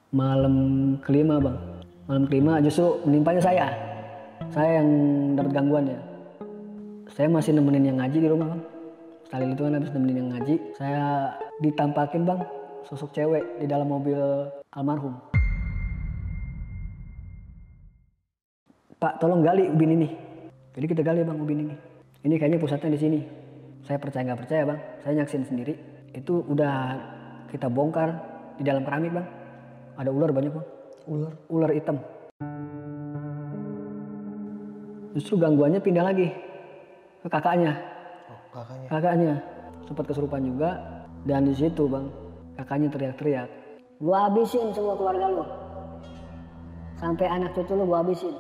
Malam kelima bang, malam kelima justru menimpanya saya yang dapat gangguannya. Saya masih nemenin yang ngaji di rumah bang. Sekali itu kan habis nemenin yang ngaji, saya ditampakin bang sosok cewek di dalam mobil almarhum. Pak tolong gali ubin ini. Jadi kita gali bang ubin ini. Ini kayaknya pusatnya di sini. Saya percaya nggak percaya bang, saya nyaksin sendiri. Itu udah kita bongkar di dalam keramik bang. Ada ular banyak bang. Ular hitam. Justru gangguannya pindah lagi ke kakaknya. Kakaknya sempat kesurupan juga, dan di situ bang kakaknya teriak-teriak, gua habisin semua keluarga lu, sampai anak cucu lu gua habisin.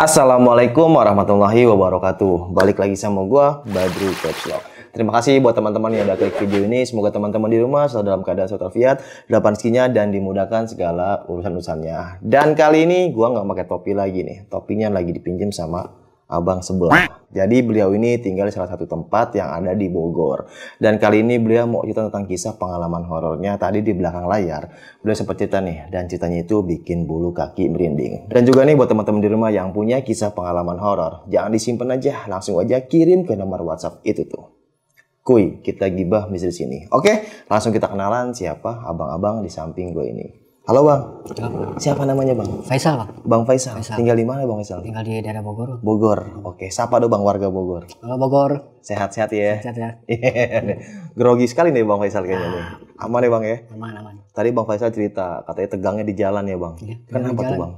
Assalamualaikum warahmatullahi wabarakatuh. Balik lagi sama gua, Badru Capslog. Terima kasih buat teman-teman yang udah klik video ini. Semoga teman-teman di rumah selalu dalam keadaan sehat walafiat, dapat rezekinya dan dimudahkan segala urusan-urusannya. Dan kali ini gua nggak pakai topi lagi nih. Topinya lagi dipinjam sama abang sebelah. Jadi beliau ini tinggal di salah satu tempat yang ada di Bogor. Dan kali ini beliau mau cerita tentang kisah pengalaman horornya. Tadi di belakang layar beliau sempat cerita nih, dan ceritanya itu bikin bulu kaki merinding. Dan juga nih buat teman-teman di rumah yang punya kisah pengalaman horor, jangan disimpan aja, langsung aja kirim ke nomor WhatsApp itu tuh. Kuy, kita gibah di sini. Oke, langsung kita kenalan siapa abang-abang di samping gue ini. Halo bang. Halo. Siapa namanya bang? Faisal bang. Bang Faisal. Tinggal di mana bang Faisal? Tinggal di daerah Bogor. Bogor. Oke, sapa dong bang warga Bogor. Halo Bogor. Sehat-sehat ya. Sehat ya. Grogi sekali nih bang Faisal kayaknya nih. Aman ya bang ya? Aman. Tadi bang Faisal cerita katanya tegangnya di jalan ya bang. Iya, Kenapa tuh bang?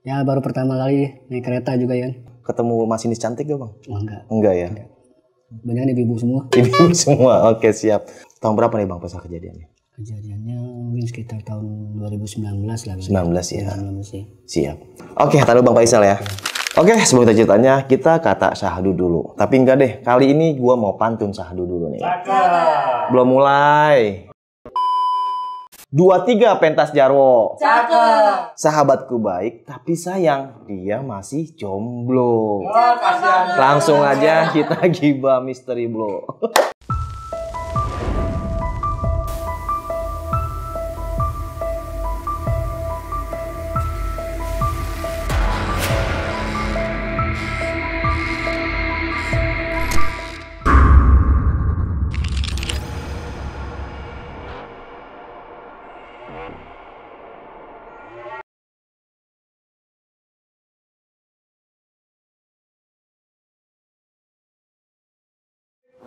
Ya baru pertama kali naik kereta juga ya. Ketemu masinis cantik gak bang? Oh, enggak. Enggak ya. Banyak ibu-ibu semua. Ibu semua. Oke siap. Tahun berapa nih bang Faisal kejadiannya? Kejadiannya mungkin sekitar tahun 2019 lah. 19 ya. 19 sih. Siap. Oke, taruh bang Faisal ya. Oke, sebelum kita ceritanya, kita kata syahdu dulu. Tapi enggak deh, kali ini gua mau pantun syahdu dulu nih. Cakep. Belum mulai. 2-3 pentas jarwo. Cakep. Sahabatku baik, tapi sayang dia masih jomblo. Wah, kasihan. Langsung aja kita gibah misteri blow.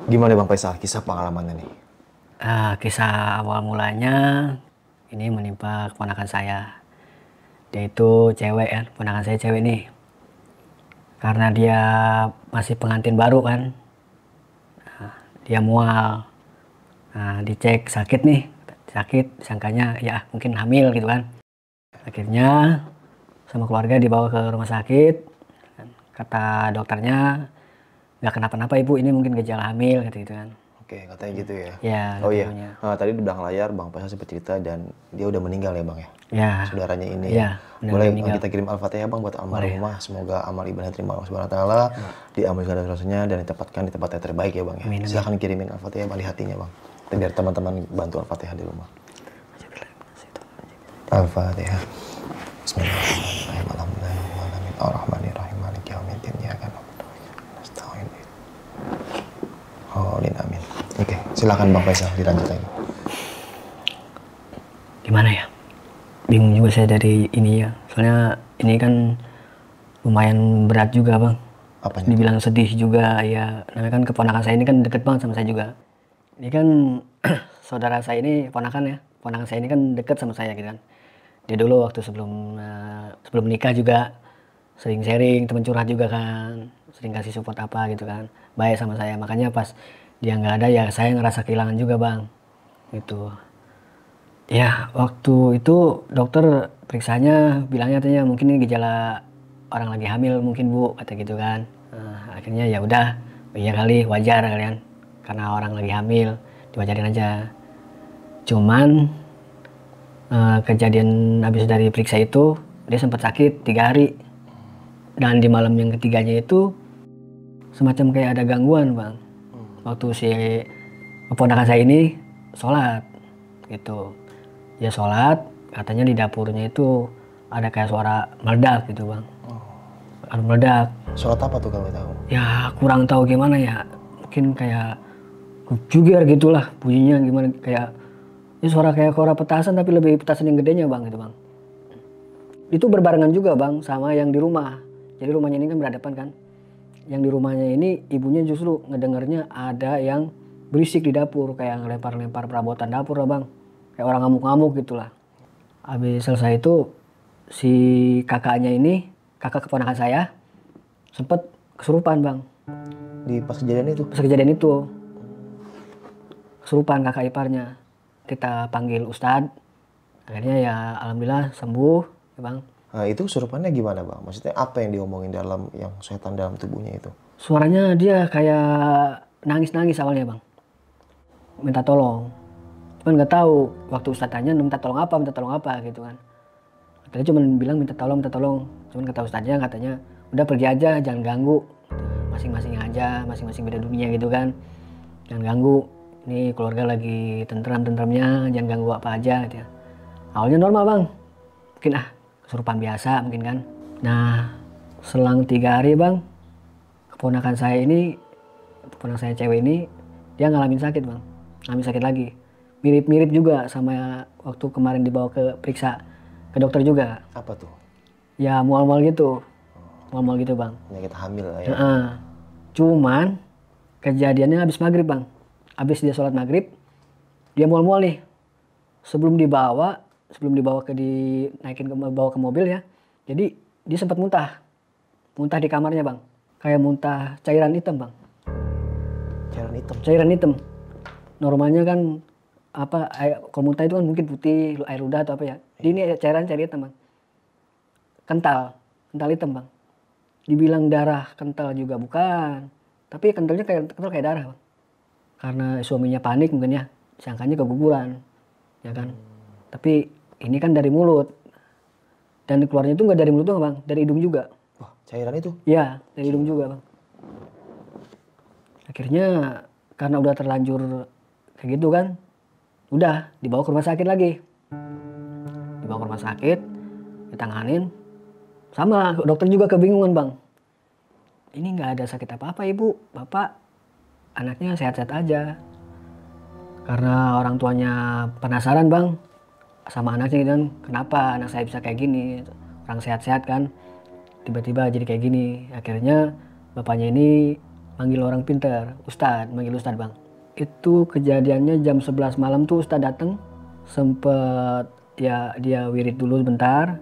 Gimana bang Faisal, kisah pengalamannya nih? Kisah awal mulanya ini menimpa keponakan saya. Dia itu cewek kan, keponakan saya cewek nih. Karena dia masih pengantin baru kan, dia mual. Dicek sakit nih, sangkanya ya mungkin hamil gitu kan. Akhirnya sama keluarga dibawa ke rumah sakit. Kata dokternya nggak kenapa-napa ibu, ini mungkin gejala hamil gitu kan. Oke, katanya gitu ya. Ya. Oh iya. Tadi di belakang layar bang Faisal sempat cerita dan dia udah meninggal ya bang ya. Ya. Saudaranya ini. Ya. Boleh kita kirim Al-Fatihah bang buat almarhumah. Semoga amal ibadah terima Allah Subhanahu Wa Taala, diambil segala dosanya dan ditempatkan di tempat yang terbaik ya bang ya. Amin. Silahkan kirimin Al-Fatihah balik hatinya bang. Biar teman-teman bantu Al-Fatihah di rumah. Al-Fatihah. Bismillahirrahmanirrahim. Alhamdulillahirabbil arrahmanirrahim maliki yaumiddin iyyaka na'budu wa nasta'in. Amin. Oke, silakan bang Faisal dilanjut lagi. Gimana ya? Bingung juga saya dari ini ya. Soalnya ini kan lumayan berat juga bang. Apanya? Dibilang sedih juga ya. Namanya kan keponakan saya ini kan deket banget sama saya juga. Ini kan saudara saya ini ponakan ya. Ponakan saya ini kan deket sama saya gitu kan. Dia dulu waktu sebelum menikah juga sering sharing, teman curhat juga kan. Sering kasih support apa gitu kan. Baik sama saya. Makanya pas dia nggak ada ya saya ngerasa kehilangan juga bang. Gitu. Ya waktu itu dokter periksanya bilangnya katanya mungkin ini gejala orang lagi hamil mungkin bu, kata gitu kan. Akhirnya ya udah, iya kali, wajar kalian karena orang lagi hamil, diwajarin aja. Cuman kejadian habis dari periksa itu dia sempat sakit 3 hari, dan di malam yang ketiganya itu semacam kayak ada gangguan bang. Waktu si keponakan saya ini sholat gitu. Dia sholat, katanya di dapurnya itu ada kayak suara meledak gitu bang. Ada meledak. Sholat apa tuh kalau tahu? Ya kurang tahu gimana ya, mungkin kayak juger gitulah bunyinya gimana, kayak ini suara kayak petasan tapi lebih petasan yang gedenya bang gitu bang. Itu berbarengan juga bang sama yang di rumah. Jadi rumahnya ini kan berhadapan kan. Yang di rumahnya ini ibunya justru ngedengarnya ada yang berisik di dapur, kayak ngelempar-lempar perabotan dapur lah bang. Kayak orang ngamuk-ngamuk gitulah. Habis selesai itu si kakaknya ini, kakak keponakan saya, sempet kesurupan bang. Di pas kejadian itu? Pas kejadian itu kesurupan kakak iparnya. Kita panggil ustadz, akhirnya ya alhamdulillah sembuh ya bang. Nah, itu kesurupannya gimana bang? Maksudnya apa yang diomongin dalam yang setan dalam tubuhnya itu? Suaranya dia kayak nangis-nangis awalnya bang, minta tolong. Cuman nggak tahu waktu ustadz tanya minta tolong apa gitu kan. Tadi cuma bilang minta tolong. Cuman kata ustadznya katanya udah pergi aja, jangan ganggu. Masing-masing aja, masing-masing beda dunia gitu kan. Jangan ganggu. Ini keluarga lagi tentram-tentramnya, jangan ganggu apa aja gitu ya. Awalnya normal bang, mungkin kesurupan biasa mungkin kan. Nah selang 3 hari bang, keponakan saya cewek ini dia ngalamin sakit bang, ngalamin sakit lagi. Mirip-mirip juga sama waktu kemarin dibawa ke periksa ke dokter juga. Apa tuh? Ya mual-mual gitu bang. Penyakit hamil lah ya. Cuman kejadiannya habis maghrib bang, habis dia sholat maghrib dia mual-mual nih. Sebelum dibawa bawa ke mobil ya. Jadi dia sempat muntah di kamarnya bang, kayak muntah cairan hitam bang. Cairan hitam. Normalnya kan kalau muntah itu kan mungkin putih, air ludah atau apa ya. Ini cairan hitam bang. Kental hitam bang. Dibilang darah kental juga bukan, tapi kentalnya kayak darah bang. Karena suaminya panik mungkin ya, sangkanya keguguran, ya kan. Tapi ini kan dari mulut, dan keluarnya itu nggak dari mulut doang bang, dari hidung juga. Wah, cairan itu? Iya, dari hidung juga bang. Akhirnya karena udah terlanjur kayak gitu kan, udah dibawa ke rumah sakit lagi. Ditanganin, sama dokter juga kebingungan bang. Ini nggak ada sakit apa-apa ibu, bapak anaknya sehat-sehat aja. Karena orang tuanya penasaran bang sama anaknya gitu kan, kenapa anak saya bisa kayak gini, orang sehat-sehat kan tiba-tiba jadi kayak gini. Akhirnya bapaknya ini manggil orang pintar, manggil ustadz bang. Itu kejadiannya jam 11 malam tuh ustadz datang, sempet ya dia wirid dulu sebentar,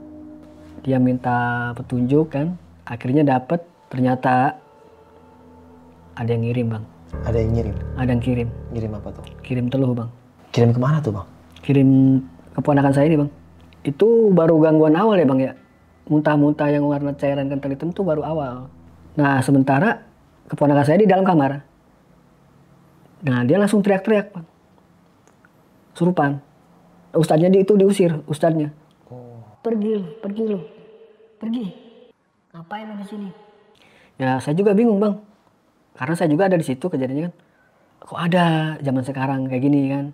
dia minta petunjuk kan, akhirnya dapet. Ternyata ada yang ngirim bang. Ada yang kirim? Ngirim apa tuh? Kirim teluh bang. Kirim kemana tuh bang? Kirim keponakan saya ini bang. Itu baru gangguan awal ya bang ya. Muntah-muntah yang warna cairan kental hitam itu baru awal. Nah sementara keponakan saya di dalam kamar. Nah dia langsung teriak-teriak bang. Surupan. Ustadznya itu diusir, ustadznya. Pergi lu. Ngapain lu di sini? Ya saya juga bingung bang. Karena saya juga ada di situ kejadiannya kan. Kok ada zaman sekarang kayak gini kan?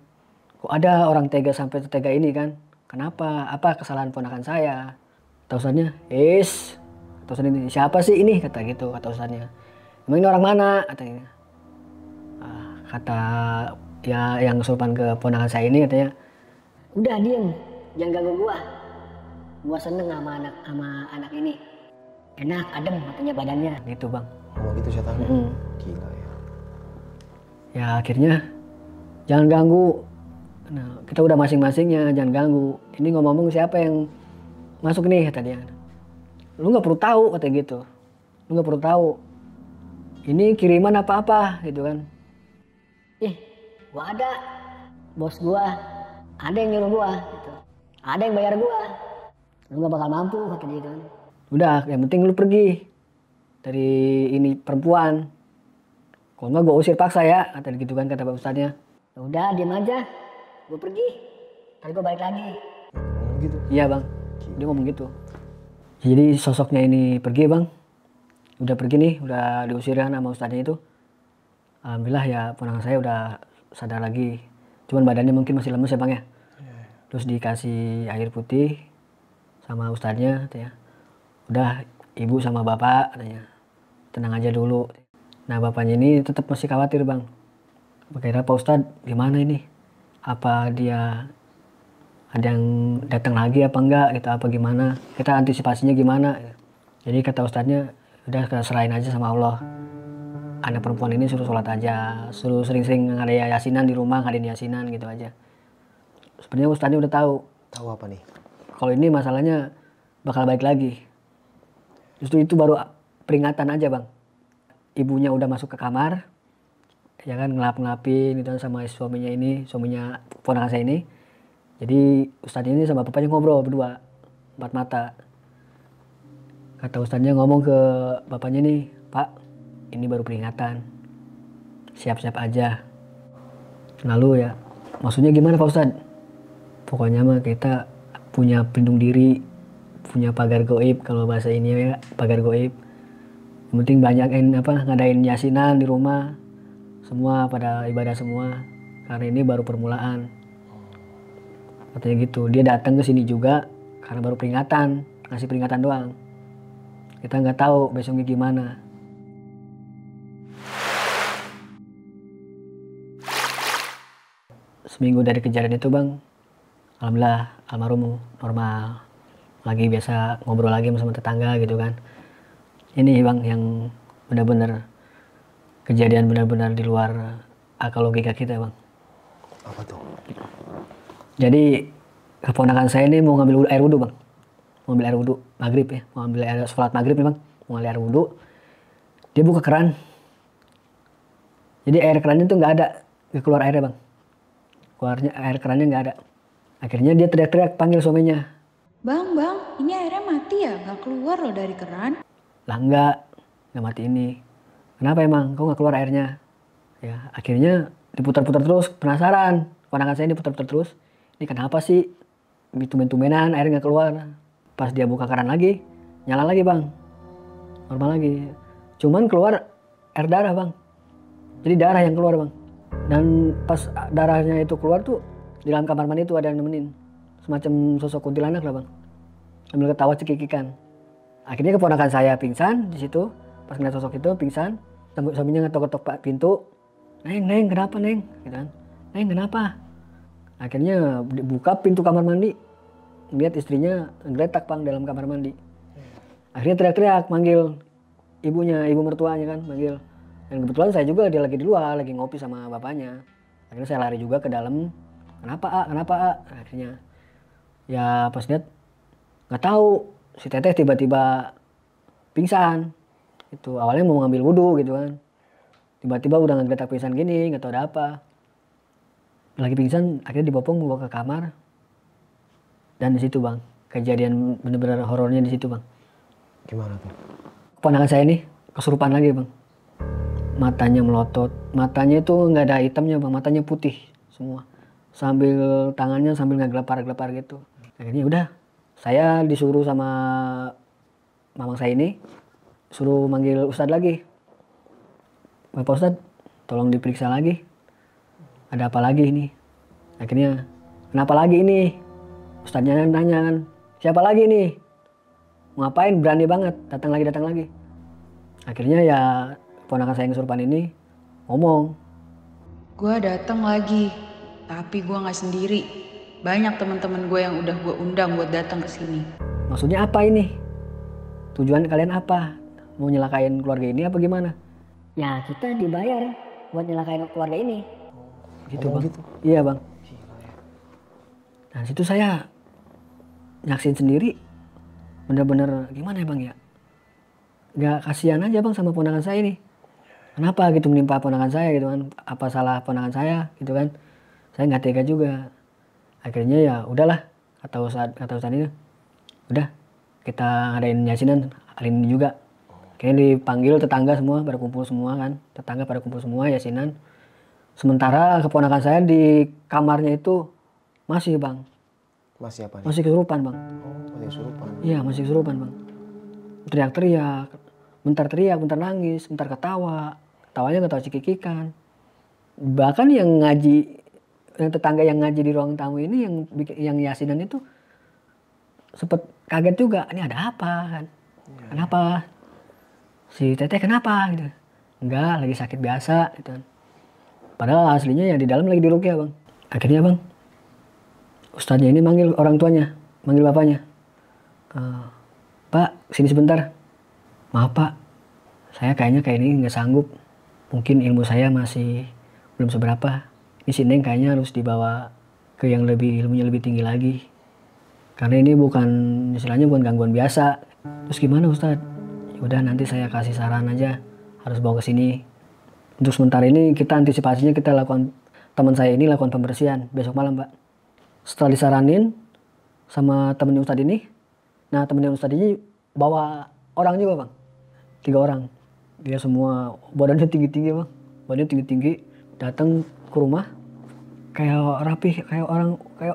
Kok ada orang tega sampai setega ini kan? Kenapa? Apa kesalahan ponakan saya? Kata ustadznya, kata ustadznya ini, siapa sih ini? Kata gitu, kata ustadznya. Emang ini orang mana? Katanya. Kata ya yang kesurupan ke ponakan saya ini katanya, udah diem, jangan ganggu gua seneng sama anak ini, enak adem katanya badannya gitu bang. Oh gitu setannya. Gila ya. Ya akhirnya jangan ganggu. Nah kita udah masing-masingnya jangan ganggu. Ini ngomong siapa yang masuk nih kata dia. Lu nggak perlu tahu kata gitu. Lu nggak perlu tahu. Ini kiriman apa-apa gitu kan. Gua ada, bos gua, ada yang nyuruh gua gitu. Ada yang bayar gua. Lu nggak bakal mampu kata dia kan. Udah yang penting lu pergi dari ini perempuan. Kalau nggak gue usir paksa ya, kata gitu kan kata pak ustadznya. Udah diam aja, gue pergi, ntar gue balik lagi. Gitu? Iya bang, dia ngomong gitu. Jadi sosoknya ini pergi bang, udah pergi nih, udah diusir kan sama ustadznya itu. Alhamdulillah ya ponakan saya udah sadar lagi, cuman badannya mungkin masih lemes ya bang ya. terus dikasih air putih sama ustadznya katanya, udah ibu sama bapak katanya tenang aja dulu. Nah bapaknya ini tetap masih khawatir bang, kira Pak Ustadz gimana ini, apa dia ada yang datang lagi apa enggak gitu, apa gimana, kita antisipasinya gimana. Jadi kata ustadznya udah kita serahin aja sama Allah, anak perempuan ini suruh sholat aja, suruh sering-sering ngadain yasinan di rumah, ngadain yasinan gitu aja. Sebenarnya ustadznya udah tahu Tahu apa nih? kalau ini masalahnya bakal balik lagi. Justru itu baru peringatan aja bang. Ibunya udah masuk ke kamar, ya kan, ngelap-ngelapin gitu sama suaminya ponakan saya ini. Jadi ustadznya ini sama bapaknya ngobrol berdua, empat mata. Kata ustadznya ngomong ke bapaknya nih, Pak, ini baru peringatan, siap-siap aja. Lalu ya, maksudnya gimana Pak Ustadz? Pokoknya mah kita punya pelindung diri, punya pagar goib, kalau bahasa ini ya, pagar goib. Yang penting banyakin ngadain yasinan di rumah, semua pada ibadah semua, karena ini baru permulaan. Katanya gitu. Dia datang ke sini juga karena baru peringatan, ngasih peringatan doang. Kita nggak tahu besoknya gimana. Seminggu dari kejadian itu bang, alhamdulillah almarhum normal, lagi biasa ngobrol lagi sama tetangga gitu kan. Ini bang yang benar-benar kejadian benar-benar di luar akal logika kita bang. Apa tuh? Jadi keponakan saya ini mau ngambil air wudhu bang, mau ambil air wudhu maghrib ya, mau ambil air sholat maghrib nih bang, mau ngambil air wudhu. Dia buka keran, jadi air kerannya tuh nggak ada, nggak keluar airnya bang, keluarnya air kerannya nggak ada. Akhirnya dia teriak-teriak panggil suaminya. Bang, ini airnya mati ya? Gak keluar loh dari keran. Lah nggak mati ini. Kenapa emang? Kok nggak keluar airnya? Ya akhirnya diputar-putar terus, penasaran. Ponakan saya diputar-putar terus. Ini kenapa sih? Tumben-tumbenan air nggak keluar. Pas dia buka keran lagi, nyala lagi bang, normal lagi. Cuman keluar air darah bang. Jadi darah yang keluar bang. Dan pas darahnya itu keluar tuh, di dalam kamar mandi itu ada yang nemenin. Semacam sosok kuntilanak lah bang. Sambil ketawa cekikikan. Akhirnya keponakan saya pingsan di situ. Pas ngeliat sosok itu pingsan, suaminya ngetok-ngetok pintu. Neng, kenapa neng? Gitu kan. Neng, kenapa? Akhirnya buka pintu kamar mandi. Lihat istrinya ngeletak bang dalam kamar mandi. Akhirnya teriak-teriak manggil ibunya, ibu mertuanya kan, manggil. Dan kebetulan saya juga dia lagi di luar, lagi ngopi sama bapaknya. Akhirnya saya lari juga ke dalam. Kenapa A? Akhirnya ya pas lihat nggak tahu si teteh tiba-tiba pingsan. Itu awalnya mau ngambil wudhu gitu kan, tiba-tiba udah ngegeletak pingsan gini, nggak tahu ada apa. Lagi pingsan, akhirnya dibopong bawa ke kamar. Dan di situ bang, kejadian bener-bener horornya di situ bang. Gimana tuh? Keponakan saya ini kesurupan lagi bang. Matanya melotot, matanya itu nggak ada hitamnya bang, matanya putih semua. Sambil tangannya sambil ngegelepar-gelepar gitu. Akhirnya udah, saya disuruh sama mamang saya ini, suruh manggil ustadz lagi. Bapak Ustadz, tolong diperiksa lagi. Ada apa lagi ini? Akhirnya, kenapa lagi ini? Ustadznya nanya kan, siapa lagi nih? Mau ngapain? Berani banget, datang lagi. Akhirnya ya ponakan saya yang kesurupan ini ngomong. Gue datang lagi, tapi gue nggak sendiri. Banyak teman-teman gue yang udah gue undang buat datang ke sini. Maksudnya apa ini? Tujuan kalian apa? Mau nyelakain keluarga ini apa gimana? Ya kita dibayar buat nyelakain keluarga ini. Gitu bang. Gitu. Iya bang. Nah situ saya nyaksin sendiri, bener-bener gimana ya bang ya? Gak kasihan aja bang sama ponakan saya ini. Kenapa gitu menimpa ponakan saya gitu kan? Apa salah ponakan saya gitu kan? Saya nggak tega juga. Akhirnya ya udahlah, kata ustadz ini, udah kita ngadain yasinan hari ini juga. Akhirnya dipanggil tetangga semua pada kumpul semua kan, tetangga pada kumpul semua yasinan. Sementara keponakan saya di kamarnya itu masih bang. Masih apa nih? Masih kesurupan bang. Oh, masih kesurupan. Iya masih kesurupan bang. Teriak-teriak, bentar nangis, bentar ketawa. Ketawanya ketawa cekikikan. Bahkan yang ngaji yang tetangga yang ngaji di ruang tamu ini yang yasinan itu sempet kaget juga, ini ada apa kan? Kenapa? Si Teteh kenapa gitu? Enggak, lagi sakit biasa gitu kan. Padahal aslinya yang di dalam lagi diruqyah bang. Akhirnya bang, ustadznya ini manggil orang tuanya, manggil bapaknya. Pak, sini sebentar. Maaf pak, saya kayaknya kayak ini nggak sanggup. Mungkin ilmu saya masih belum seberapa. Ini si Neng kayaknya harus dibawa ke yang ilmunya lebih tinggi lagi. Karena ini istilahnya bukan gangguan biasa. Terus gimana Ustadz? Udah nanti saya kasih saran aja, harus bawa ke sini. Untuk sementara ini kita antisipasinya kita lakukan, teman saya ini lakukan pembersihan besok malam Pak. Setelah disaranin sama temennya Ustadz ini, nah temennya Ustadz ini bawa orang juga Bang. 3 orang. Dia semua badannya tinggi-tinggi Bang. Badannya tinggi-tinggi, datang ke rumah kayak rapi, kayak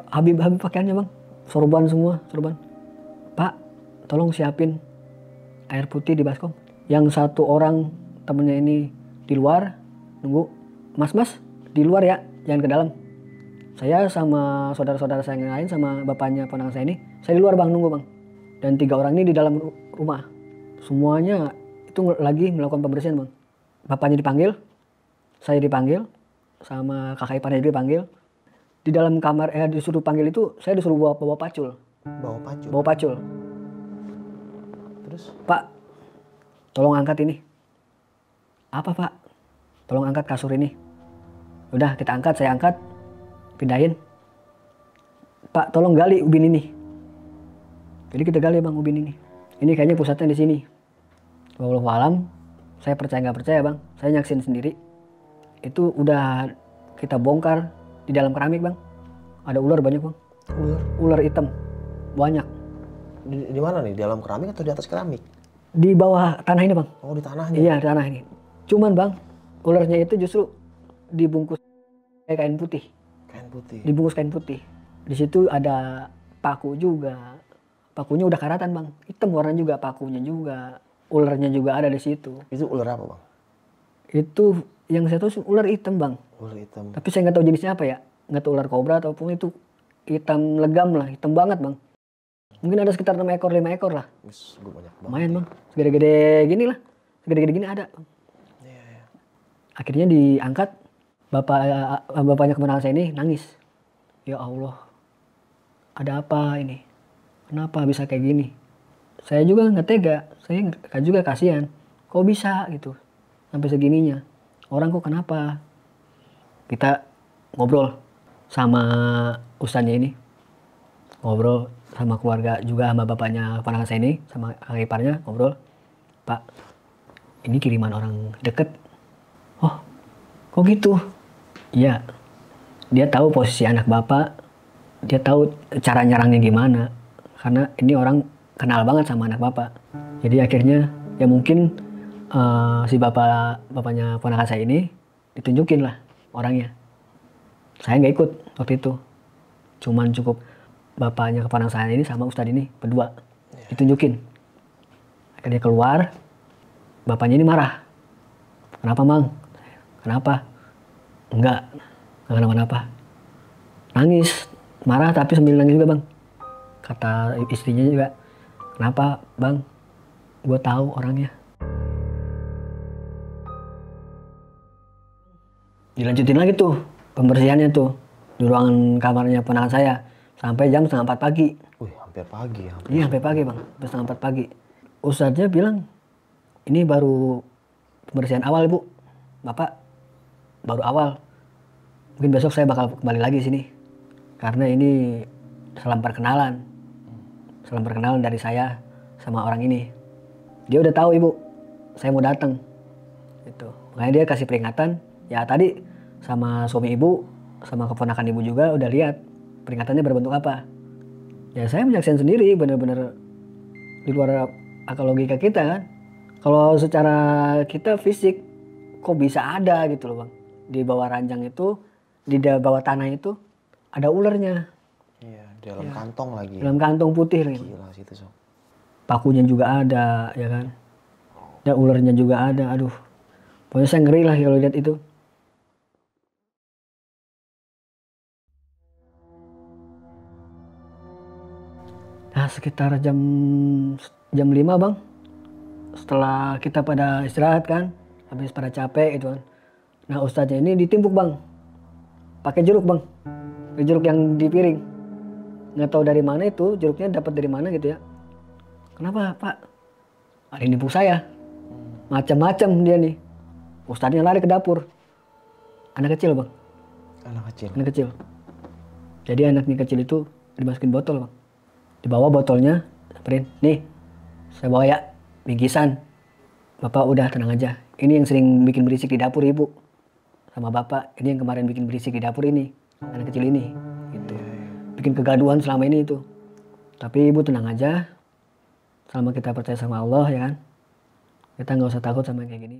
Habib pakaiannya Bang. Sorban semua, sorban. Pak, tolong siapin air putih di baskom. Yang 1 orang temennya ini di luar nunggu. Mas di luar ya, jangan ke dalam. Saya sama saudara-saudara saya yang lain sama bapaknya ponakan saya ini, saya di luar Bang, nunggu Bang. Dan 3 orang ini di dalam rumah. Semuanya itu lagi melakukan pembersihan Bang. Bapaknya dipanggil, saya dipanggil, sama kakak iparnya juga dipanggil. Di dalam kamar, disuruh panggil itu, saya disuruh bawa pacul. Bawa pacul. Terus? Pak, tolong angkat ini. Apa Pak? Tolong angkat kasur ini. Udah kita angkat, saya angkat, pindahin. Pak, tolong gali ubin ini. Jadi kita gali Bang ubin ini. Ini kayaknya pusatnya di sini. Wallahu alam, saya percaya nggak percaya Bang, saya nyaksin sendiri. Itu udah kita bongkar di dalam keramik Bang. Ada ular banyak Bang. Ular hitam banyak. Di mana nih? Di dalam keramik atau di atas keramik? Di bawah tanah ini Bang. Oh, di tanahnya? Iya, di tanah ini. Cuman Bang, ularnya itu justru dibungkus kain putih. Kain putih. Dibungkus kain putih. Di situ ada paku juga. Pakunya udah karatan Bang. Hitam warna juga, pakunya juga. Ularnya juga ada di situ. Itu ular apa Bang? Itu yang saya tahu sih ular hitam Bang. Ular hitam. Tapi saya nggak tahu jenisnya apa ya. Nggak tahu ular kobra ataupun itu hitam legam lah, hitam banget Bang. Mungkin ada sekitar 6 ekor, 5 ekor lah. Wis, banyak banget. Lumayan Bang. Segede-gede gini lah. Segede-gede gini ada Bang. Iya. Akhirnya diangkat. Bapaknya keponakan saya ini nangis. Ya Allah. Ada apa ini? Kenapa bisa kayak gini? Saya juga nggak tega. Saya juga kasihan. Kok bisa gitu? Sampai segininya. Orang kok kenapa? Kita ngobrol sama ustadznya ini. Ngobrol sama keluarga juga, sama bapaknya keponakan saya ini, sama kakak iparnya ngobrol. Pak, ini kiriman orang deket. Oh, kok gitu? Iya, dia tahu posisi anak bapak. Dia tahu cara nyerangnya gimana. Karena ini orang kenal banget sama anak bapak. Jadi akhirnya ya mungkin si bapaknya ponakan saya ini ditunjukin lah orangnya. Saya nggak ikut waktu itu. Cuman cukup bapaknya keponakan saya ini sama ustadz ini berdua ditunjukin. Akhirnya keluar, bapaknya ini marah. Kenapa Mang? Kenapa? Enggak kenapa-napa. Nangis, marah tapi sambil nangis juga Bang. Kata istrinya juga, kenapa Bang? Gue tahu orangnya. Dilanjutin lagi tuh pembersihannya tuh di ruangan kamarnya ponakan saya sampai jam 3:30 pagi. Wih, hampir pagi ya. Iya, sampai pagi Bang, sampai 3:30 pagi. Ustadznya bilang, ini baru pembersihan awal Bu. Bapak baru awal. Mungkin besok saya bakal kembali lagi sini. Karena ini salam perkenalan. Salam perkenalan dari saya sama orang ini. Dia udah tahu Ibu, saya mau datang. Gitu. Makanya dia kasih peringatan. Ya tadi sama suami Ibu, sama keponakan Ibu juga udah lihat peringatannya berbentuk apa. Ya saya menyaksikan sendiri, bener-bener di luar akal logika kita kan. Kalau secara kita fisik, kok bisa ada gitu loh Bang. Di bawah ranjang itu, di bawah tanah itu ada ularnya. Iya, di dalam kantong lagi. Dalam kantong putih lagi. Gila sih itu Sob. Pakunya juga ada, ya kan. Dan ularnya juga ada, aduh. Pokoknya saya ngeri lah kalau lihat itu. Nah sekitar jam 5 bang, setelah kita pada istirahat kan, habis pada capek gitu kan. Nah ustadznya ini ditimpuk bang, pakai jeruk bang, jeruk yang di piring. Nggak tahu dari mana itu jeruknya, dapat dari mana gitu ya. Kenapa pak? Ada yang nimpuk saya, macam-macam dia nih. Ustadznya lari ke dapur, anak kecil bang, anak kecil. Jadi anaknya kecil itu dimasukin botol bang, dibawa botolnya, samperin, nih saya bawa ya bingkisan. Bapak udah tenang aja, ini yang sering bikin berisik di dapur ibu sama bapak, ini yang kemarin bikin berisik di dapur ini, anak kecil ini gitu. Bikin kegaduhan selama ini itu. Tapi ibu tenang aja, selama kita percaya sama Allah ya kan, kita nggak usah takut sama yang kayak gini.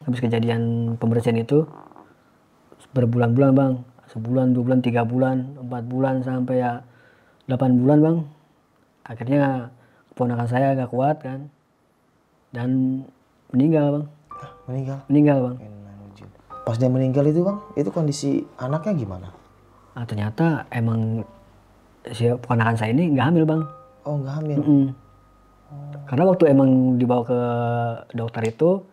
Habis kejadian pembersihan itu berbulan-bulan bang, sebulan, 2 bulan, 3 bulan, 4 bulan sampai ya 8 bulan bang. Akhirnya keponakan saya gak kuat kan, dan meninggal bang. Meninggal bang. Pas dia meninggal itu bang, itu kondisi anaknya gimana? Nah, ternyata emang si keponakan saya ini nggak hamil bang. Oh nggak hamil. Karena waktu emang dibawa ke dokter itu,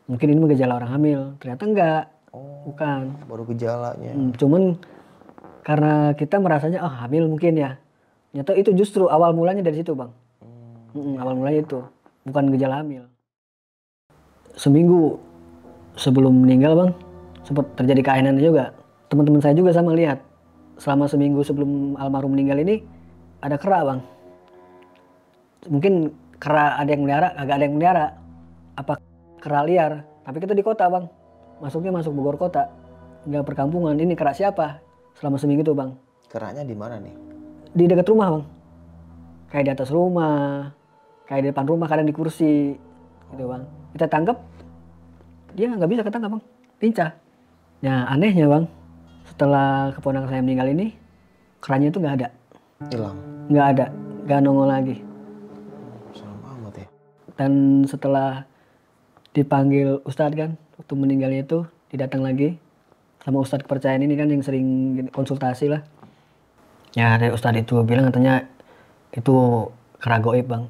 mungkin ini gejala orang hamil, ternyata enggak. Bukan. Baru gejalanya. Cuman karena kita merasanya hamil mungkin ya. Ternyata itu justru awal mulanya dari situ bang. Awal mulanya itu bukan gejala hamil. Seminggu sebelum meninggal bang, sempat terjadi keanehan juga. Teman-teman saya juga sama lihat. Selama seminggu sebelum almarhum meninggal ini ada kera bang. Mungkin kera ada yang melihara, agak ada yang melihara. Apa kera liar? Tapi kita di kota bang. Masuknya masuk Bogor kota, nggak perkampungan. Ini kera siapa? Selama seminggu itu bang. Keranya di mana nih? Di dekat rumah bang. Kayak di atas rumah, kayak di depan rumah, kadang di kursi, gitu bang. Kita tangkap, dia nggak bisa ketangkap bang, lincah. Nah anehnya bang, setelah keponakan saya meninggal ini, keranya itu nggak ada. Hilang. Nggak ada, nggak nongol lagi. Serem amat ya. Dan setelah dipanggil Ustadz kan, waktu meninggalnya itu didatang lagi sama Ustadz kepercayaan ini kan yang sering konsultasi lah. Ya dari Ustadz itu bilang katanya itu kera goib bang.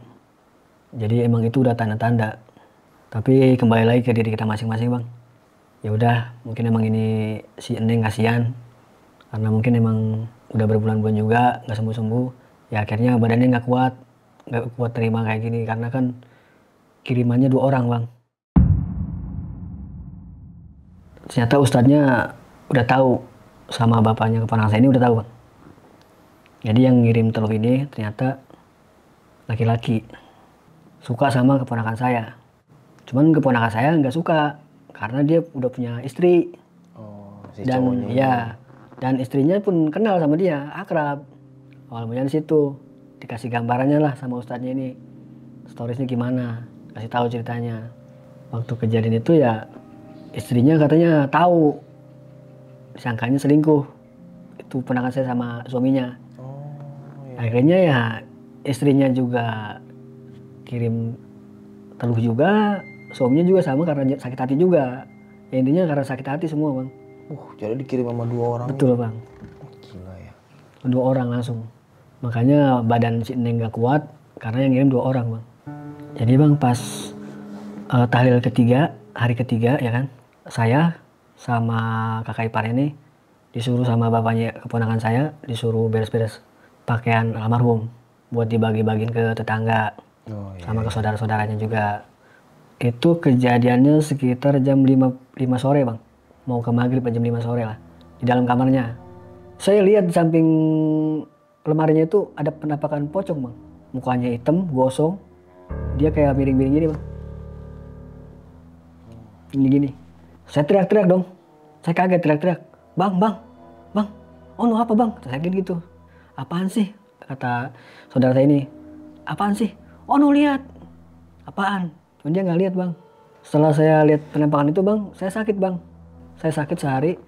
Jadi emang itu udah tanda-tanda. Tapi kembali lagi ke diri kita masing-masing bang. Ya udah, mungkin emang ini si Eneng kasihan karena mungkin emang udah berbulan-bulan juga nggak sembuh-sembuh. Ya akhirnya badannya nggak kuat terima kayak gini karena kan kirimannya 2 orang bang. Ternyata ustadznya udah tahu sama bapaknya keponakan saya ini udah tahu bang. Jadi yang ngirim telur ini ternyata laki-laki, suka sama keponakan saya. Cuman keponakan saya nggak suka karena dia udah punya istri. Si Dan ya, dan istrinya pun kenal sama dia, akrab. Awal mulanya di situ, dikasih gambarannya lah sama ustadznya ini, storiesnya gimana, kasih tahu ceritanya. Waktu kejadian itu ya istrinya katanya tahu, disangkanya selingkuh. Itu ponakan saya sama suaminya. Akhirnya ya istrinya juga kirim teluh juga, suaminya juga sama karena sakit hati juga. Ya intinya karena sakit hati semua bang. Jadi dikirim sama 2 orang. Betul bang. Gila ya. 2 orang langsung. Makanya badan si Neng gak kuat karena yang ngirim 2 orang bang. Jadi bang pas tahlil ketiga, hari ketiga ya kan, saya sama kakak ipar ini disuruh sama bapaknya keponakan saya, disuruh beres-beres pakaian almarhum buat dibagi-bagiin ke tetangga, sama ke saudara-saudaranya juga. Itu kejadiannya sekitar jam 5 sore bang, mau ke maghrib jam 5 sore lah, di dalam kamarnya. Saya lihat di samping lemarinya itu ada penampakan pocong bang, mukanya hitam, gosong, dia kayak miring-miring gini bang, gini. Saya teriak-teriak dong, saya kaget teriak-teriak, bang, oh no apa bang, saya kaget gitu. Apaan sih, kata saudara saya ini, apaan sih, oh no lihat, apaan, cuman dia nggak lihat bang. Setelah saya lihat penampakan itu bang, saya sakit sehari,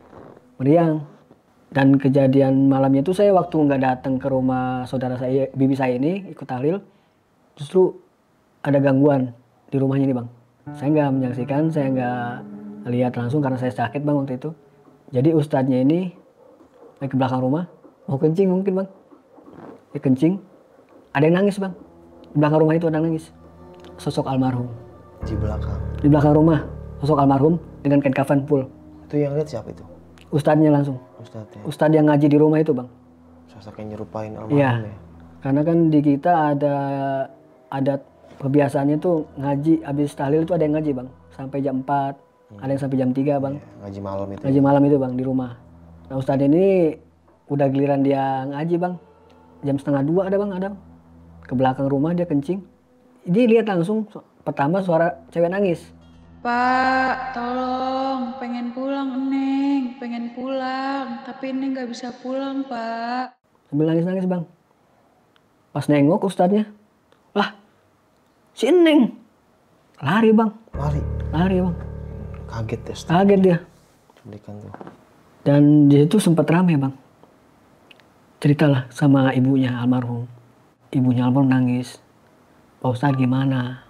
meriang. Dan kejadian malamnya itu saya waktu nggak datang ke rumah saudara saya, bibi saya ini ikut tahlil, justru ada gangguan di rumahnya ini bang. Saya nggak menyaksikan, saya nggak lihat langsung karena saya sakit bang waktu itu. Jadi ustadznya ini lagi ke belakang rumah, mau kencing mungkin bang. Dia kencing, ada yang nangis bang. Di belakang rumah itu ada yang nangis. Sosok almarhum. Di belakang. Di belakang rumah, sosok almarhum dengan kain kafan full. Itu yang lihat siapa itu? Ustadznya langsung. Ustadznya. Ustadz yang ngaji di rumah itu bang. Sosoknya nyerupain almarhum Iya. ya. Karena kan di kita ada adat kebiasaannya tuh ngaji, habis tahlil itu ada yang ngaji bang. Sampai jam 4, ada yang sampai jam 3 bang. Iya, ngaji malam itu. Ngaji malam itu bang di rumah. Nah ustadz ini udah giliran dia ngaji bang. Jam 1:30 ada bang, ada. Ke belakang rumah dia kencing. Dia lihat langsung pertama suara cewek nangis. Pak, tolong, pengen pulang Neng, pengen pulang, tapi Neng gak bisa pulang Pak. Sambil nangis-nangis bang. Pas nengok ustadznya, lah si Eneng. Lari bang, lari bang. Kaget ya. Kaget dia. Cuplikan tuh. Dan di situ sempat rame bang. Ceritalah sama ibunya almarhum. Ibunya almarhum nangis. Pak Ustadz gimana?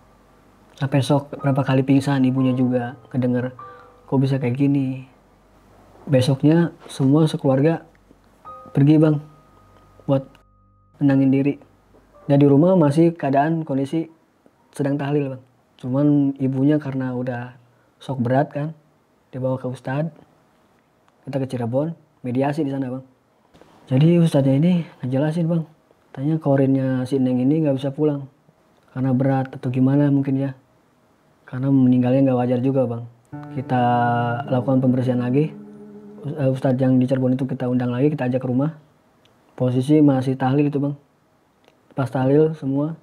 Sampai sok berapa kali pingsan, ibunya juga kedenger. Kok bisa kayak gini? Besoknya semua sekeluarga pergi bang. Buat menangin diri. Dan di rumah masih keadaan kondisi sedang tahlil bang. Cuman ibunya karena udah sok berat kan. Dibawa ke Ustadz. Kita ke Cirebon, mediasi di sana bang. Jadi ustadznya ini ngejelasin bang, tanya korinnya si Neng ini nggak bisa pulang karena berat atau gimana mungkin ya, karena meninggalnya nggak wajar juga bang. Kita lakukan pembersihan lagi, ustadz yang di Cirebon itu kita undang lagi, kita ajak ke rumah. Posisi masih tahlil itu bang, pas tahlil semua,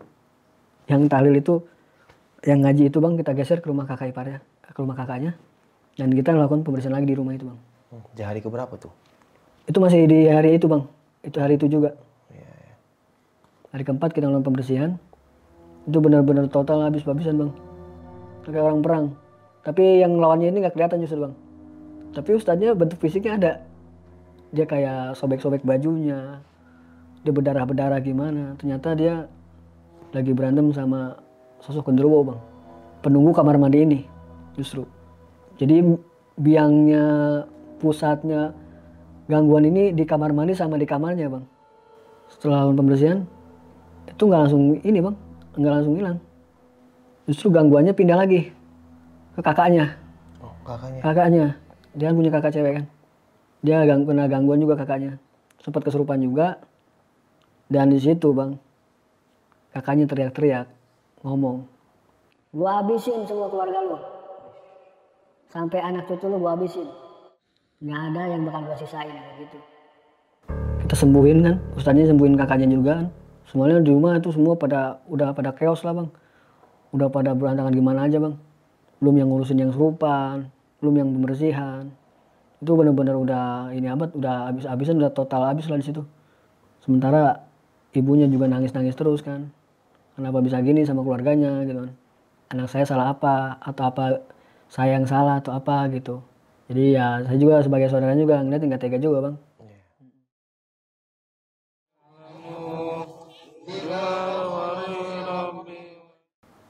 yang tahlil itu, yang ngaji itu bang kita geser ke rumah kakak iparnya, ke rumah kakaknya, dan kita lakukan pembersihan lagi di rumah itu bang. Di hari keberapa tuh? Itu masih di hari itu bang, itu hari itu juga. Iya, iya. Hari keempat kita melakukan pembersihan, itu benar-benar total habis-habisan bang, kayak orang perang. Tapi yang lawannya ini nggak kelihatan justru bang. Tapi ustadznya bentuk fisiknya ada, dia kayak sobek-sobek bajunya, dia berdarah-berdarah gimana. Ternyata dia lagi berantem sama sosok genderuwo bang, penunggu kamar mandi ini justru. Jadi biangnya, pusatnya gangguan ini di kamar mandi sama di kamarnya bang. Setelah lakukan pembersihan itu nggak langsung ini bang, nggak langsung hilang. Justru gangguannya pindah lagi ke kakaknya. Oh, kakaknya. Kakaknya, dia kan punya kakak cewek kan. Dia kena gangguan juga kakaknya. Sempat kesurupan juga. Dan di situ bang, kakaknya teriak-teriak ngomong, Gua habisin semua keluarga lu. Sampai anak cucu lu gua habisin. Nggak ada yang bakal gua sisain kayak gitu. kita sembuhin kan, ustadznya sembuhin kakaknya juga kan. Semuanya di rumah itu semua udah pada chaos lah bang, udah pada berantakan gimana aja bang. Belum yang ngurusin yang serupan, belum yang pembersihan. Itu benar-benar udah ini abad, udah habis-habisan, udah total habis lah di situ. Sementara ibunya juga nangis-nangis terus kan, kenapa bisa gini sama keluarganya gitu kan. Anak saya salah apa, atau apa saya yang salah atau apa gitu. Jadi ya saya juga sebagai saudaranya juga ngeliat nggak tega juga bang.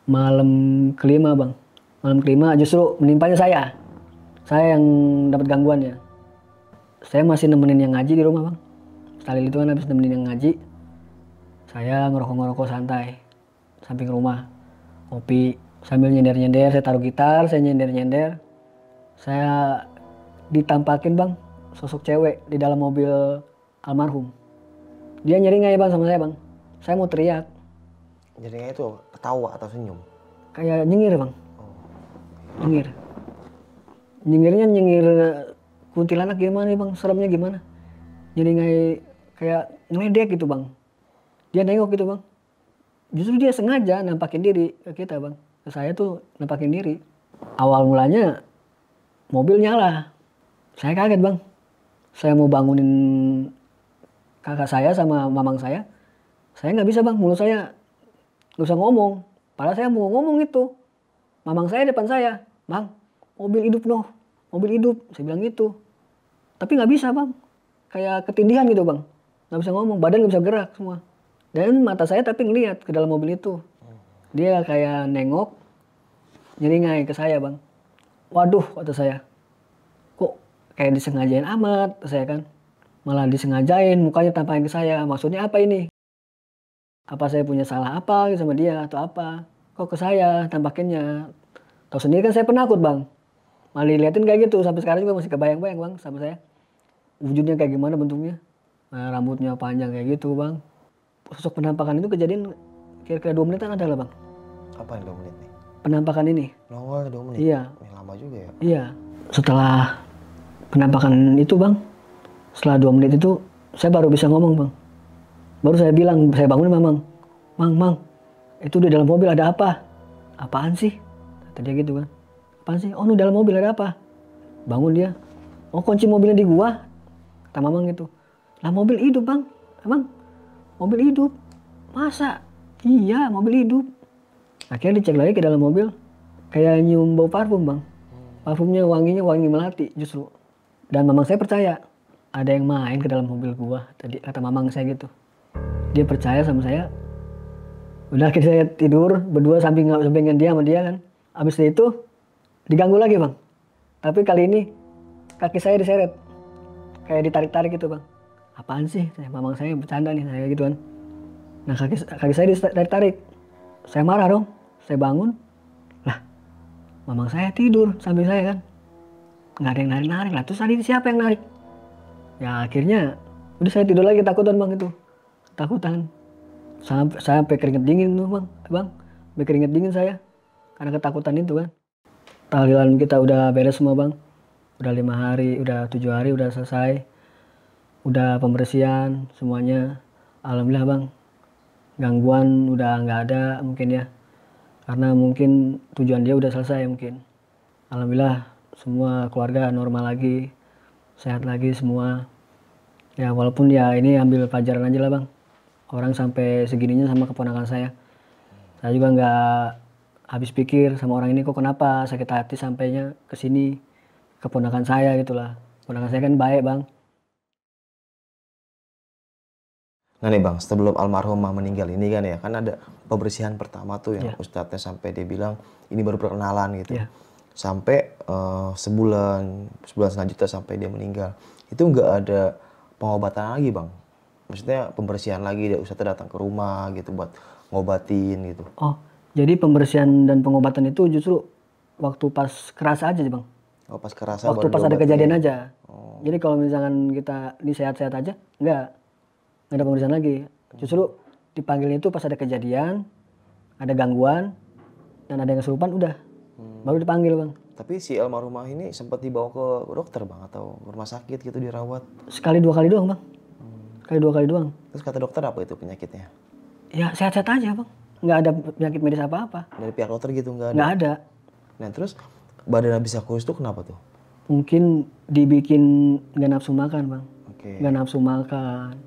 Malam kelima bang, malam kelima justru menimpanya saya yang dapat gangguannya. Saya masih nemenin yang ngaji di rumah bang. Setelah itu kan habis nemenin yang ngaji, saya ngerokok santai samping rumah, kopi sambil nyender-nyender. Saya taruh gitar, saya nyender-nyender. Saya ditampakin bang sosok cewek di dalam mobil almarhum. Dia nyeringai bang sama saya bang. Saya mau teriak. Jadinya itu ketawa atau senyum? Kayak nyengir bang. Nyengir. Nyengirnya nyengir kuntilanak gimana bang, seremnya gimana. Nyeringai kayak ngeledek gitu bang. Dia nengok gitu bang. Justru dia sengaja nampakin diri ke kita bang. Ke saya tuh nampakin diri. Awal mulanya mobil nyala. Saya kaget bang. Saya mau bangunin kakak saya sama mamang saya. Saya nggak bisa bang, mulut saya nggak bisa ngomong. Padahal saya mau ngomong itu. Mamang saya depan saya, bang, mobil hidup noh, mobil hidup. Saya bilang gitu. Tapi nggak bisa bang, kayak ketindihan gitu bang. Nggak bisa ngomong, badan nggak bisa gerak semua. Dan mata saya tapi ngeliat ke dalam mobil itu. Dia kayak nengok, nyeringai ke saya bang. Waduh kata saya, kok kayak disengajain amat saya kan. Malah disengajain mukanya tampakin ke saya. Maksudnya apa ini? Apa saya punya salah apa sama dia atau apa? Kok ke saya tampakinnya? Tahu sendiri kan saya penakut bang. Malah diliatin kayak gitu. Sampai sekarang juga masih kebayang-bayang bang sama saya. Wujudnya kayak gimana bentuknya. Nah, rambutnya panjang kayak gitu bang. Sosok penampakan itu kejadian kira-kira 2 menitan ada lah bang. Apa yang 2 menit nih? Penampakan ini. Nongol 2 menit? Iya. Lama juga ya? Iya. Setelah penampakan itu bang, setelah 2 menit itu saya baru bisa ngomong bang. Baru saya bilang, saya bangun memang, mang, itu di dalam mobil ada apa? Apaan sih? Kata dia gitu kan. Apaan sih? Oh, di dalam mobil ada apa? Bangun dia. Oh, kunci mobilnya di gua. Kata mamang gitu. Lah mobil hidup bang. Emang mobil hidup? Masa? Iya, mobil hidup. Akhirnya dicek lagi ke dalam mobil. Kayak nyium bau parfum bang. Parfumnya wanginya wangi melati justru. Dan mamang saya percaya. Ada yang main ke dalam mobil gua. Tadi kata mamang saya gitu. Dia percaya sama saya. Udah akhirnya saya tidur berdua sampingan dia sama dia kan. Habis itu diganggu lagi bang. Tapi kali ini kaki saya diseret. Kayak ditarik-tarik gitu bang. Apaan sih? Mamang saya bercanda nih kayak gitu kan. Nah kaki saya ditarik-tarik. Saya marah dong. Saya bangun. Lah mamang saya tidur sambil saya kan. Nggak ada yang narik-narik lah. Terus tadi siapa yang narik? Ya akhirnya udah saya tidur lagi takutan bang itu. Takutan. Sampai keringet dingin tuh bang. Sampai keringet dingin saya. Karena ketakutan itu kan. Tahlilan kita udah beres semua bang. Udah 5 hari, udah 7 hari udah selesai. Udah pembersihan semuanya. Alhamdulillah bang. Gangguan udah nggak ada mungkin ya. Karena mungkin tujuan dia udah selesai mungkin. Alhamdulillah semua keluarga normal lagi. Sehat lagi semua. Ya walaupun ya ini ambil pelajaran aja lah bang. Orang sampai segininya sama keponakan saya. Saya juga nggak habis pikir sama orang ini kok kenapa sakit hati sampainya ke sini. Keponakan saya gitulah. Keponakan saya kan baik bang. Nah nih bang, sebelum almarhumah meninggal ini kan ya, kan ada pembersihan pertama tuh yang ustadznya sampai dia bilang ini baru perkenalan gitu. Sampai sebulan selanjutnya sampai dia meninggal. Itu nggak ada pengobatan lagi bang. Maksudnya pembersihan lagi, ustadznya datang ke rumah gitu buat ngobatin gitu. Oh, jadi pembersihan dan pengobatan itu justru waktu pas kerasa aja bang. Oh pas kerasa waktu baru pas ada diobatin. kejadian aja. Jadi kalau misalkan kita di sehat-sehat aja, nggak ada pemeriksaan lagi. Justru dipanggilnya itu pas ada kejadian, ada gangguan, dan ada yang kesurupan udah. Baru dipanggil bang. Tapi si almarhumah ini sempat dibawa ke dokter bang atau rumah sakit gitu dirawat? Sekali 2 kali doang bang. Sekali 2 kali doang. Terus kata dokter apa itu penyakitnya? Ya sehat-sehat aja bang. Nggak ada penyakit medis apa-apa. Dari pihak dokter gitu nggak ada? Nggak ada. Nah terus badan bisa kurus tuh kenapa tuh? Mungkin dibikin nggak nafsu makan bang. Oke. Nggak nafsu makan.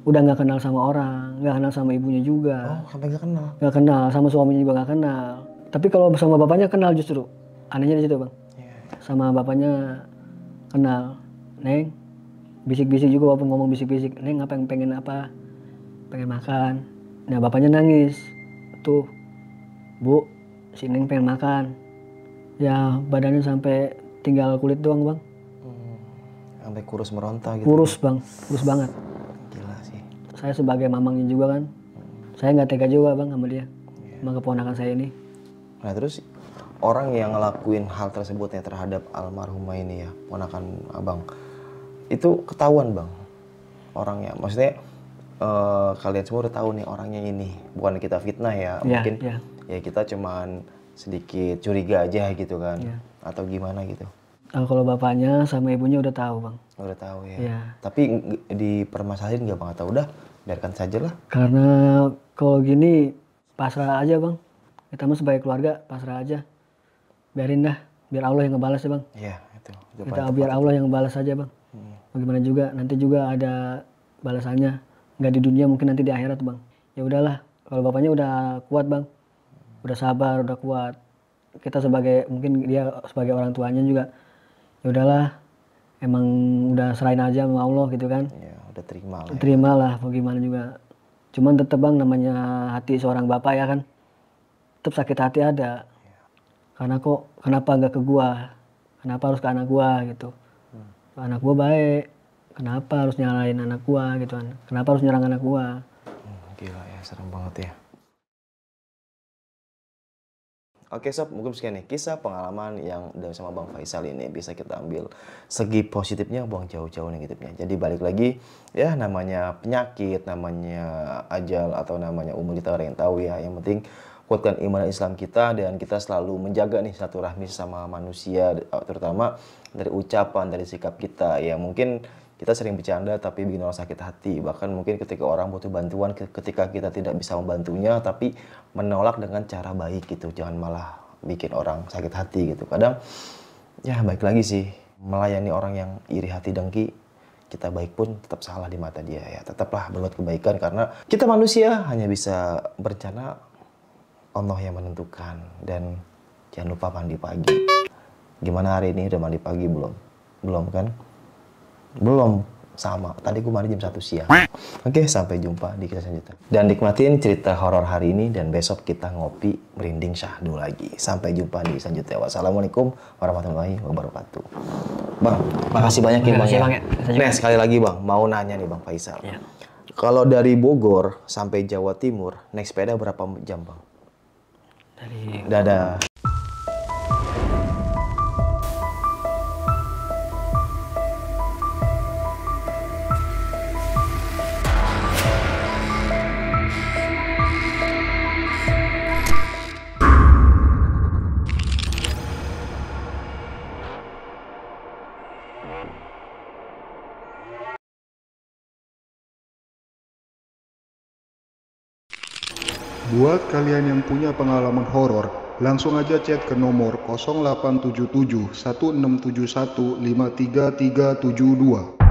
Udah nggak kenal sama orang, nggak kenal sama ibunya juga. Oh sampai nggak kenal? Nggak kenal, sama suaminya juga nggak kenal. Tapi kalau sama bapaknya kenal justru. Anehnya di situ bang. Sama bapaknya kenal. Neng, bisik-bisik juga walaupun ngomong bisik-bisik. Neng apa yang pengen apa? Pengen makan. Nah bapaknya nangis. Tuh, Bu, si Neng pengen makan. Ya badannya sampai tinggal kulit doang bang. Sampai kurus meronta gitu? Kurus bang, kurus banget. Gila sih. Saya sebagai mamangnya juga kan. Saya nggak tega juga bang sama dia. Sama keponakan saya ini. Nah terus orang yang ngelakuin hal tersebut ya terhadap almarhumah ini ya, ponakan abang, itu ketahuan bang orangnya. Maksudnya kalian semua udah tahu nih orangnya ini, bukan kita fitnah ya, mungkin ya kita cuman sedikit curiga aja gitu kan, atau gimana gitu. Kalau bapaknya sama ibunya udah tahu bang. Udah tahu ya. Iya. Tapi dipermasalahin nggak bang atau udah biarkan saja lah. Karena kalau gini pasrah aja bang. Kita mah sebagai keluarga pasrah aja. Biarin dah, biar Allah yang ngebalas ya bang. Iya itu. Kita biar Allah yang ngebalas aja bang. Bagaimana juga nanti juga ada balasannya. Nggak di dunia mungkin nanti di akhirat bang. Ya udahlah. Kalau bapaknya udah kuat bang, udah sabar, udah kuat. Kita sebagai mungkin dia sebagai orang tuanya juga. Ya udahlah. Emang udah serahin aja sama Allah gitu kan. Iya udah terima lah. Terima lah, bagaimana juga. Cuman tetep bang namanya hati seorang bapak ya kan. Tetap sakit hati ada. Karena kok kenapa nggak ke gua? Kenapa harus ke anak gua gitu? anak gue baik, kenapa harus nyalain anak gue gitu kan, kenapa harus nyerang anak gue. Gila ya, serem banget ya. Oke sob, mungkin sekian nih kisah pengalaman yang dari sama Bang Faisal ini. Bisa kita ambil segi positifnya, buang jauh-jauh negatifnya. Jadi balik lagi, ya namanya penyakit, namanya ajal, atau namanya umur kita orang yang tahu ya. Yang penting kuatkan iman dan Islam kita, dan kita selalu menjaga nih silaturahmi sama manusia, terutama dari ucapan, dari sikap kita. Ya mungkin kita sering bercanda tapi bikin orang sakit hati. Bahkan mungkin ketika orang butuh bantuan, ketika kita tidak bisa membantunya, tapi menolak dengan cara baik gitu. Jangan malah bikin orang sakit hati gitu. Kadang ya baik lagi sih, melayani orang yang iri hati dengki, kita baik pun tetap salah di mata dia ya. Tetaplah berbuat kebaikan, karena kita manusia hanya bisa berencana, Allah yang menentukan. Dan jangan lupa mandi pagi. Gimana hari ini, udah mandi pagi belum? Belum kan? Belum, sama. Tadi gue mandi jam 1 siang. Oke, sampai jumpa di kisah selanjutnya. Dan nikmatin cerita horor hari ini, dan besok kita ngopi merinding syahdu lagi. Sampai jumpa di selanjutnya. Wassalamualaikum warahmatullahi wabarakatuh. Bang, makasih banyak ya Bang. Makasih, Ya. Bang, ya. Nah, sekali lagi Bang, mau nanya nih Bang Faisal. Ya. Kalau dari Bogor sampai Jawa Timur, naik sepeda berapa jam Bang? Dari Dadah. Buat kalian yang punya pengalaman horor, langsung aja chat ke nomor 0877 1671 53372.